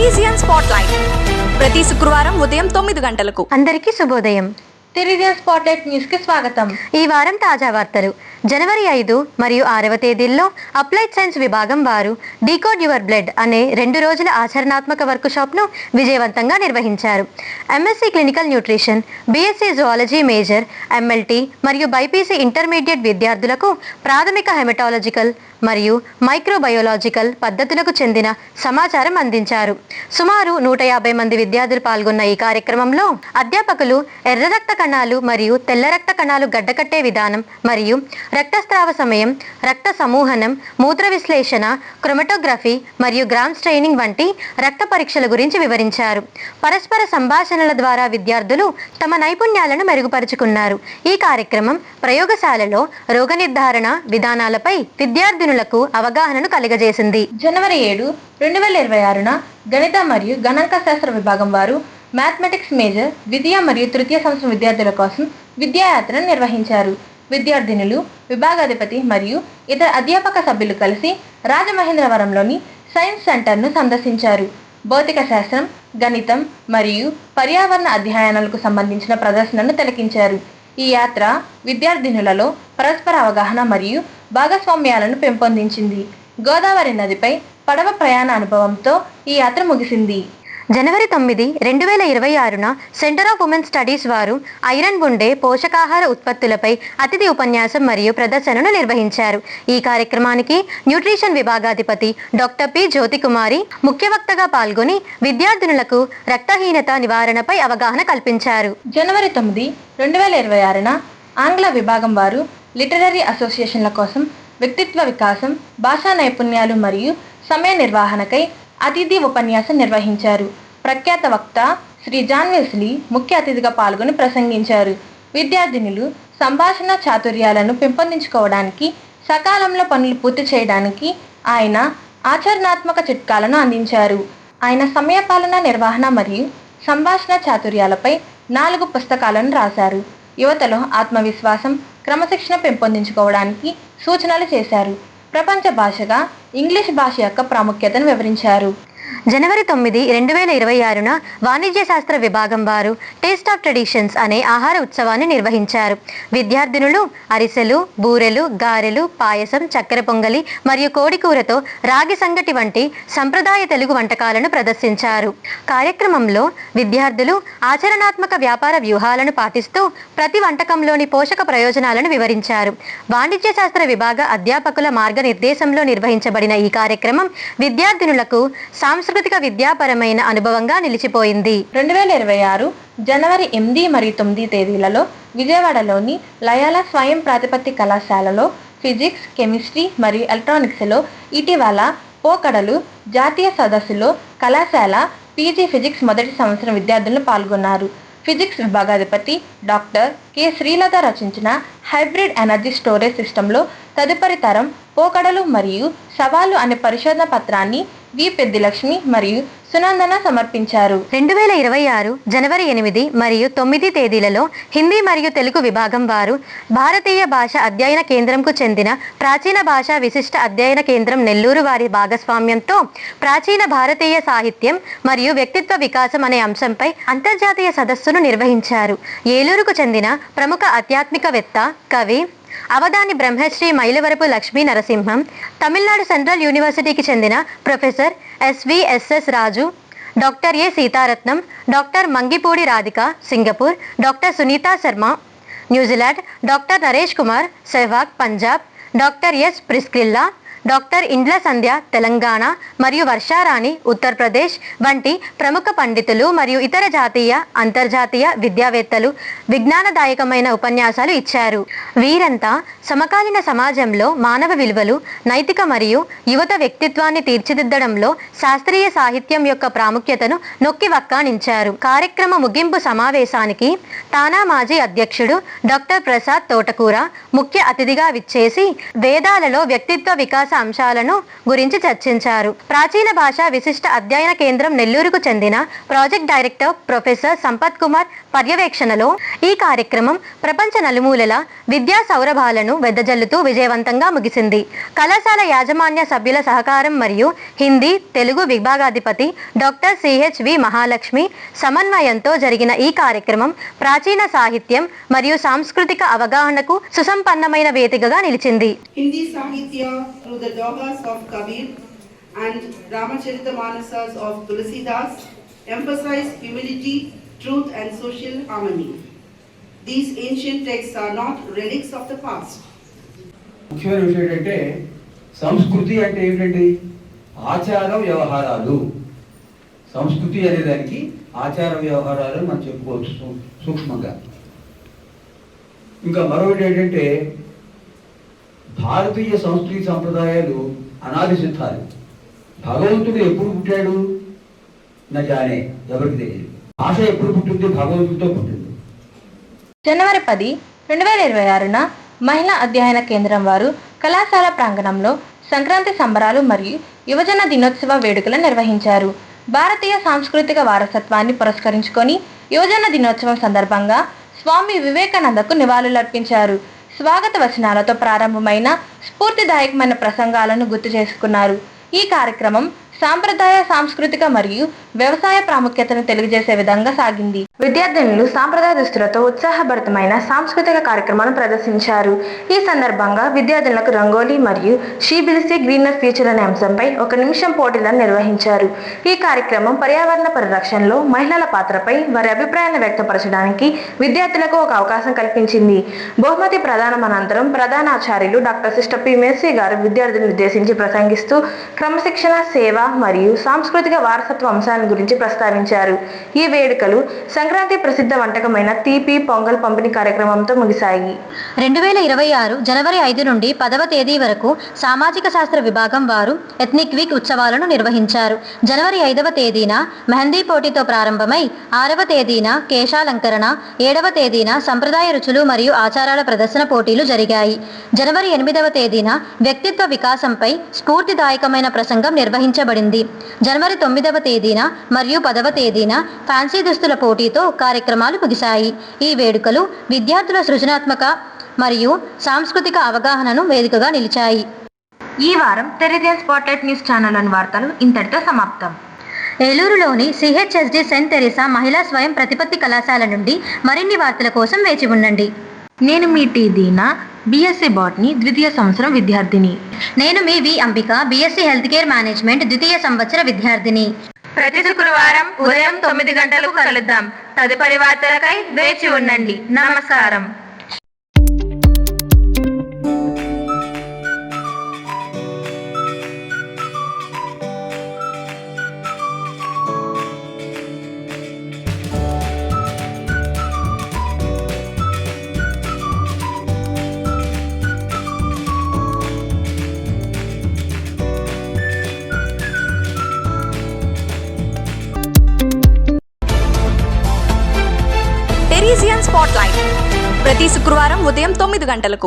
తెరీజియన్ spotlight ప్రతి శుక్రవారం ఉదయం 9 గంటలకు. అందరికీ శుభోదయం. తెరీజియన్ స్పాట్లైట్ న్యూస్ కి స్వాగతం. ఈ వారం తాజా వార్తలు. జనవరి 5 మరియు 6వ తేదీల్లో అప్లైడ్ సైన్స్ విభాగం వారు డీకోడ్ యువర్ బ్లడ్ అనే 2 రోజుల ఆచరణాత్మక వర్క్ షాప్ ను విజయవంతంగా నిర్వహించారు. MSc clinical nutrition, BSc zoology major, MLT మరియు బైపీసీ ఇంటర్మీడియట్ విద్యార్థులకు ప్రాథమిక హెమటాలజికల్ మరియు మైక్రోబయోలాజికల్ పద్ధతులకు చెందిన సమాచారం అందించారు. సుమారు 150 మంది విద్యార్థులు పాల్గొన్న ఈ కార్యక్రమంలో అధ్యాపకులు ఎర్ర రక్త కణాలు మరియు తెల్ల రక్త కణాలు గడ్డకట్టే విధానం మరియు రక్తస్రావ సమయం, రక్త సమూహనం, మూత్ర విశ్లేషణ, క్రోమటోగ్రఫీ మరియు గ్రామ్ స్ట్రెయినింగ్ వంటి రక్త పరీక్షల గురించి వివరించారు. పరస్పర సంభాషణల ద్వారా విద్యార్థులు తమ నైపుణ్యాలను మెరుగుపరుచుకున్నారు. ఈ కార్యక్రమం ప్రయోగశాలలో రోగ నిర్ధారణ విధానాలపై విద్యార్థినులకు అవగాహనను కలుగజేసింది. జనవరి 7, 2026న గణిత మరియు గణాంక శాస్త్ర విభాగం వారు మ్యాథమెటిక్స్ మేజర్ ద్వితీయ మరియు తృతీయ సంవత్సరం విద్యార్థుల కోసం విద్యాయాత్రను నిర్వహించారు. విద్యార్థినులు, విభాగాధిపతి మరియు ఇతర అధ్యాపక సభ్యులు కలిసి రాజమహేంద్రవరంలోని సైన్స్ సెంటర్ను సందర్శించారు. భౌతిక శాస్త్రం, గణితం మరియు పర్యావరణ అధ్యయనాలకు సంబంధించిన ప్రదర్శనను తిలకించారు. ఈ యాత్ర విద్యార్థినులలో పరస్పర అవగాహన మరియు భాగస్వామ్యాలను పెంపొందించింది. గోదావరి నదిపై పడవ ప్రయాణ అనుభవంతో ఈ యాత్ర ముగిసింది. జనవరి 9, 2026న సెంటర్ ఆఫ్ ఉమెన్ స్టడీస్ వారు ఐరన్ ఉండే పోషకాహార ఉత్పత్తులపై అతిథి ఉపన్యాసం మరియు ప్రదర్శనను నిర్వహించారు. ఈ కార్యక్రమానికి న్యూట్రిషన్ విభాగాధిపతి డాక్టర్ పి జ్యోతికుమారి ముఖ్య వక్తగా పాల్గొని విద్యార్థినులకు రక్తహీనత నివారణపై అవగాహన కల్పించారు. జనవరి 9, 2026న ఆంగ్ల విభాగం వారు లిటరరీ అసోసియేషన్ల కోసం వ్యక్తిత్వ వికాసం, భాషా నైపుణ్యాలు మరియు సమయ నిర్వహణకై అతిథి ఉపన్యాసం నిర్వహించారు. ప్రఖ్యాత వక్త శ్రీ జాన్ వెస్లీ ముఖ్య అతిథిగా పాల్గొని ప్రసంగించారు. విద్యార్థినులు సంభాషణ చాతుర్యాలను పెంపొందించుకోవడానికి, సకాలంలో పనులు పూర్తి చేయడానికి ఆయన ఆచరణాత్మక చిట్కాలను అందించారు. ఆయన సమయపాలన నిర్వహణ మరియు సంభాషణ చాతుర్యాలపై 4 పుస్తకాలను రాశారు. యువతలో ఆత్మవిశ్వాసం, క్రమశిక్షణ పెంపొందించుకోవడానికి సూచనలు చేశారు. ప్రపంచ భాషగా ఇంగ్లీష్ భాష యొక్క ప్రాముఖ్యతను వివరించారు. జనవరి 9, 2026న వాణిజ్య శాస్త్ర విభాగం వారు టేస్ట్ ఆఫ్ ట్రెడిషన్స్ అనే ఆహార ఉత్సవాన్ని నిర్వహించారు. విద్యార్థినులు అరిసెలు, బూరెలు, గారెలు, పాయసం, చక్కెర పొంగలి మరియు కోడికూరతో రాగి సంగటి వంటి సంప్రదాయ తెలుగు వంటకాలను ప్రదర్శించారు. కార్యక్రమంలో విద్యార్థులు ఆచరణాత్మక వ్యాపార వ్యూహాలను పాటిస్తూ ప్రతి వంటకంలోని పోషక ప్రయోజనాలను వివరించారు. వాణిజ్య శాస్త్ర విభాగ అధ్యాపకుల మార్గనిర్దేశంలో నిర్వహించబడిన ఈ కార్యక్రమం విద్యార్థినులకు సాంస్కృతిక విద్యాపరమైన అనుభవంగా నిలిచిపోయింది. 2026 జనవరి 8 మరియు 9 తేదీలలో విజయవాడలోని లయాలా స్వయం ప్రాతిపత్తి కళాశాలలో ఫిజిక్స్, కెమిస్ట్రీ మరియు ఎలక్ట్రానిక్స్లో ఇటీవల పోకడలు జాతీయ సదస్సులో కళాశాల పీజీ ఫిజిక్స్ మొదటి సంవత్సరం విద్యార్థులు పాల్గొన్నారు. ఫిజిక్స్ విభాగాధిపతి డాక్టర్ కె శ్రీలత రచించిన హైబ్రిడ్ ఎనర్జీ స్టోరేజ్ సిస్టంలో తదుపరి తరం పోకడలు మరియు సవాలు అనే పరిశోధన పత్రాన్ని వి పెద్దిలక్ష్మి మరియు సునందన సమర్పించారు. 2026 జనవరి 8 మరియు 9 తేదీలలో హిందీ మరియు తెలుగు విభాగం వారు భారతీయ భాష అధ్యయన కేంద్రంకు చెందిన ప్రాచీన భాషా విశిష్ట అధ్యయన కేంద్రం నెల్లూరు వారి భాగస్వామ్యంతో ప్రాచీన భారతీయ సాహిత్యం మరియు వ్యక్తిత్వ వికాసం అనే అంశంపై అంతర్జాతీయ సదస్సును నిర్వహించారు. ఏలూరుకు చెందిన ప్రముఖ ఆధ్యాత్మికవేత్త, కవి అవధాని బ్రహ్మశ్రీ మైలవరపు లక్ష్మీ నరసింహం, తమిళనాడు సెంట్రల్ యూనివర్సిటీకి చెందిన professor SVSS Raju, doctor A Sitaratnam, doctor Mangipudi Radhika Singapore, doctor Sunitha Sharma New Zealand, doctor Naresh Kumar Sehwag Punjab, doctor S Priscilla, doctor Indla Sandhya Telangana మరియు వర్షారాణి ఉత్తరప్రదేశ్ వంటి ప్రముఖ పండితులు మరియు ఇతర జాతీయ, అంతర్జాతీయ విద్యావేత్తలు విజ్ఞానదాయకమైన ఉపన్యాసాలు ఇచ్చారు. వీరంతా సమకాలీన సమాజంలో మానవ విలువలు, నైతిక మరియు యువత వ్యక్తిత్వాన్ని తీర్చిదిద్దడంలో శాస్త్రీయ సాహిత్యం యొక్క ప్రాముఖ్యతను నొక్కి వక్కాణించారు. కార్యక్రమ ముగింపు సమావేశానికి తానా మాజీ అధ్యక్షుడు డాక్టర్ ప్రసాద్ తోటకూర ముఖ్య అతిథిగా విచ్చేసి వేదాలలో వ్యక్తిత్వ వికాస అంశాలను గురించి చర్చించారు. ప్రాచీన భాష విశిష్ట అధ్యయన కేంద్రం నెల్లూరుకు చెందిన project director professor Sampath Kumar పర్యవేక్షణలో ఈ కార్యక్రమం ప్రపంచ నలుమూలల విద్యా సౌరభాలను వెదజల్లుతూ విజయవంతంగా ముగిసింది. కళాశాల యాజమాన్య సభ్యుల సహకారం మరియు హిందీ తెలుగు విభాగాధిపతి డాక్టర్ సిహెచ్వి మహాలక్ష్మి సమన్వయంతో జరిగిన ఈ కార్యక్రమం ప్రాచీన సాహిత్యం మరియు సాంస్కృతిక అవగాహనకు సుసంపన్నమైన వేదికగా నిలిచింది. Hindi Sahitya through the dohas of Kabir and Ramacharitamanasas of Tulsidas emphasize humility, truth and social harmony. These ancient texts are not relics of the past. ముఖ్యమైన విషయం ఏంటంటే సంస్కృతి అంటే ఏమిటండి? ఆచార వ్యవహారాలు. సంస్కృతి అనే దానికి ఆచార వ్యవహారాలు మనం చెప్పుకోవచ్చు సూక్ష్మంగా. ఇంకా మరొకటి ఏంటంటే భారతీయ సంస్కృతి సంప్రదాయాలు అనాది సిద్ధాలు. భగవంతుడు ఎప్పుడు పుట్టాడు నా జానే, ఎవరికి తెలియదు. భాష ఎప్పుడు పుట్టింది? భగవంతుడితో పుట్టింది. జనవరి 10, 2026న మహిళా అధ్యయన కేంద్రం వారు కళాశాల ప్రాంగణంలో సంక్రాంతి సంబరాలు మరియు యువజన దినోత్సవ వేడుకలు నిర్వహించారు. భారతీయ సాంస్కృతిక వారసత్వాన్ని పురస్కరించుకొని యువజన దినోత్సవం సందర్భంగా స్వామి వివేకానందకు నివాళులర్పించారు. స్వాగత వచనాలతో ప్రారంభమైన స్ఫూర్తిదాయకమైన ప్రసంగాలను గుర్తు చేసుకున్నారు. ఈ కార్యక్రమం సాంప్రదాయ సాంస్కృతిక మరియు వ్యవసాయ ప్రాముఖ్యతను తెలియజేసే విధంగా సాగింది. విద్యార్థినులు సాంప్రదాయ దుస్తులతో ఉత్సాహభరితమైన సాంస్కృతిక కార్యక్రమాలను ప్రదర్శించారు. ఈ సందర్భంగా విద్యార్థులకు రంగోలీ మరియు షీ బిల్సీ గ్రీనర్ ఫ్యూచర్ అనే అంశంపై 1 నిమిషం పోటీలను నిర్వహించారు. ఈ కార్యక్రమం పర్యావరణ పరిరక్షణలో మహిళల పాత్రపై వారి అభిప్రాయాలను వ్యక్తపరచడానికి విద్యార్థులకు ఒక అవకాశం కల్పించింది. బహుమతి ప్రదానం అనంతరం ప్రధానాచార్యులు డాక్టర్ సిస్టర్ పి. మేర్సీ గారు విద్యార్థులను ఉద్దేశించి ప్రసంగిస్తూ క్రమశిక్షణ, సేవ మరియు సాంస్కృతిక వారసత్వ అంశాల గురించి ప్రస్తావించారు. ఈ వేడుకలు సంక్రాంతి ప్రసిద్ధ వంటకమైన తీపి పొంగల్ పంపిణీ కార్యక్రమంతో ముగిశాయి. 2026 జనవరి 5 నుండి 10వ తేదీ వరకు సామాజిక శాస్త్ర విభాగం వారు ఎథ్నిక్ వీక్ ఉత్సవాలను నిర్వహించారు. జనవరి 5వ తేదీన మెహందీ పోటీతో ప్రారంభమై 6వ తేదీన కేశాలంకరణ, 7వ తేదీన సంప్రదాయ రుచులు మరియు ఆచారాల ప్రదర్శన పోటీలు జరిగాయి. జనవరి 8వ తేదీన వ్యక్తిత్వ వికాసంపై స్ఫూర్తిదాయకమైన ప్రసంగం నిర్వహించబడింది. జనవరి 9వ తేదీన మరియు 10వ తేదీన ఫ్యాన్సీ దుస్తుల పోటీతో కార్యక్రమాలు ముగిశాయి. ఈ వేడుకలు విద్యార్థుల సృజనాత్మక మరియు సాంస్కృతిక అవగాహనను వేదికగా నిలిచాయి. ఈ వారం తెరిదియన్ స్పాట్లైట్ న్యూస్ ఛానల్లోని వార్తలు ఇంతటితో సమాప్తం. ఏలూరులోని సిహెచ్ఎస్డి సెయింట్ తెరీసా మహిళా స్వయం ప్రతిపత్తి కళాశాల నుండి మరిన్ని వార్తల కోసం వేచి ఉండండి. నేను మీ టీ దీనా, బీఎస్సీ బాటనీ ద్వితీయ సంవత్సరం విద్యార్థిని. నేను మీ V Ambika, BSc health care management ద్వితీయ సంవత్సర విద్యార్థిని. ప్రతి శుక్రవారం ఉదయం 9 గంటలకు కలుద్దాం. తదుపరి వార్తలకై వేచి ఉండండి. నమస్కారం. టెరీజియన్ స్పాట్లైట్ ప్రతి శుక్రవారం ఉదయం 9 గంటలకు.